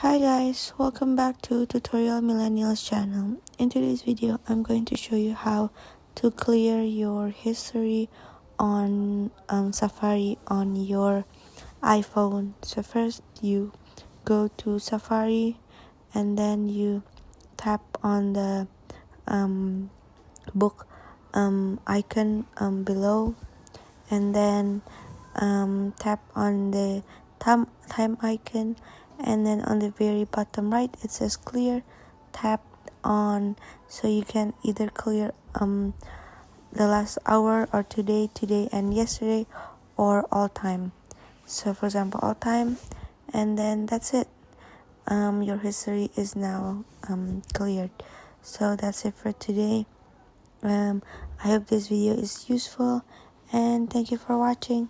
Hi guys, welcome back to Tutorial Millennials channel. In today's video, I'm going to show you how to clear your history on Safari on your iPhone. So first you go to Safari and then you tap on the book icon below, and then tap on the time icon, and then on the very bottom right it says clear. Tap on so you can either clear the last hour or today and yesterday, or all time. So for example, all time, and then that's it. Your history is now cleared. So that's it for today. I hope this video is useful, and thank you for watching.